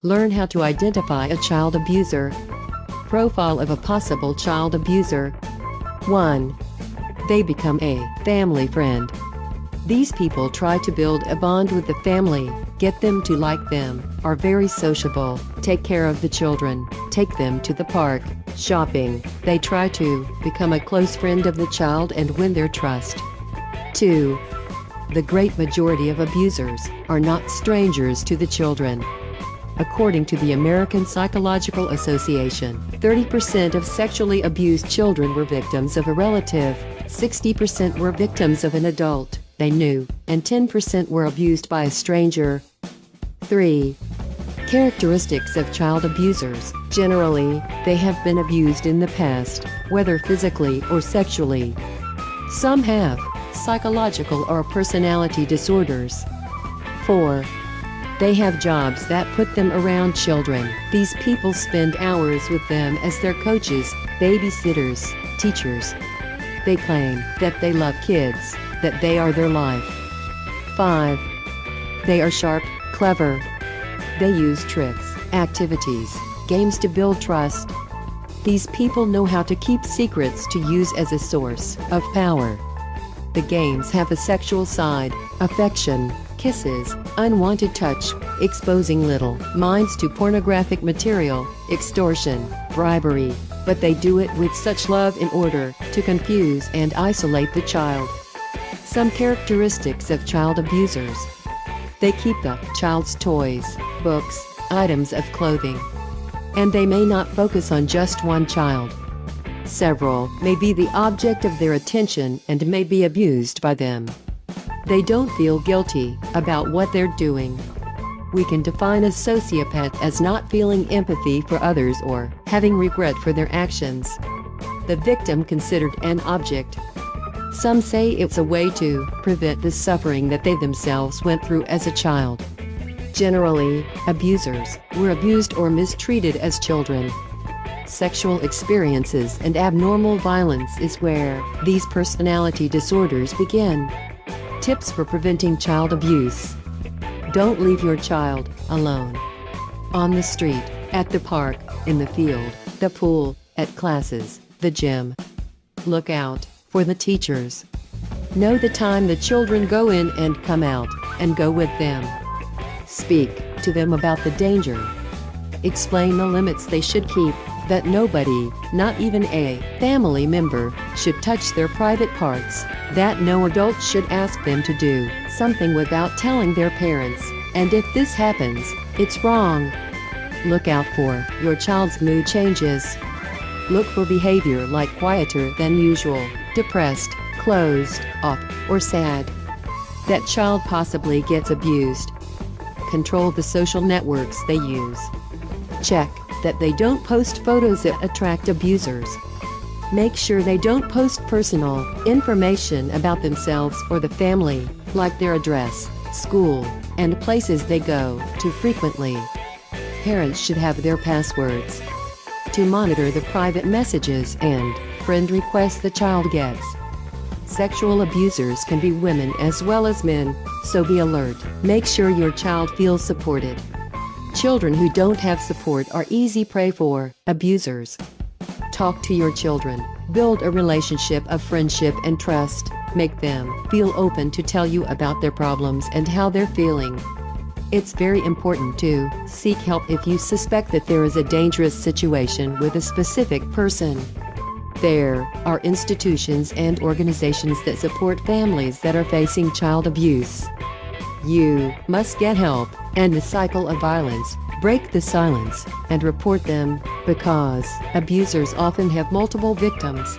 Learn how to identify a child abuser. Profile of a possible child abuser. 1. They become a family friend. These people try to build a bond with the family, get them to like them, are very sociable, take care of the children, take them to the park, shopping. They try to become a close friend of the child and win their trust. 2. The great majority of abusers are not strangers to the children. According to the American Psychological Association, 30% of sexually abused children were victims of a relative, 60% were victims of an adult they knew, and 10% were abused by a stranger. 3. Characteristics of child abusers. Generally, they have been abused in the past, whether physically or sexually. Some have psychological or personality disorders. 4. They have jobs that put them around children. These people spend hours with them as their coaches, babysitters, teachers. They claim that they love kids, that they are their life. 5. They are sharp, clever. They use tricks, activities, games to build trust. These people know how to keep secrets to use as a source of power. The games have a sexual side, affection, kisses, unwanted touch, exposing little minds to pornographic material, extortion, bribery, but they do it with such love in order to confuse and isolate the child. Some characteristics of child abusers. They keep the child's toys, books, items of clothing. And they may not focus on just one child. Several may be the object of their attention and may be abused by them. They don't feel guilty about what they're doing. We can define a sociopath as not feeling empathy for others or having regret for their actions. The victim considered an object. Some say it's a way to prevent the suffering that they themselves went through as a child. Generally, abusers were abused or mistreated as children. Sexual experiences and abnormal violence is where these personality disorders begin. Tips for preventing child abuse. Don't leave your child alone. On the street, at the park, in the field, the pool, at classes, the gym. Look out for the teachers. Know the time the children go in and come out, and go with them. Speak to them about the danger. Explain the limits they should keep, that nobody, not even a family member, should touch their private parts, that no adult should ask them to do something without telling their parents, and if this happens, it's wrong. Look out for your child's mood changes. Look for behavior like quieter than usual, depressed, closed off, or sad. That child possibly gets abused. Control the social networks they use. Check that they don't post photos that attract abusers. Make sure they don't post personal information about themselves or the family, like their address, school, and places they go to frequently. Parents should have their passwords to monitor the private messages and friend requests the child gets. Sexual abusers can be women as well as men, so be alert. Make sure your child feels supported. Children who don't have support are easy prey for abusers. Talk to your children. Build a relationship of friendship and trust. Make them feel open to tell you about their problems and how they're feeling. It's very important to seek help if you suspect that there is a dangerous situation with a specific person. There are institutions and organizations that support families that are facing child abuse. You must get help, end the cycle of violence, break the silence, and report them, because abusers often have multiple victims.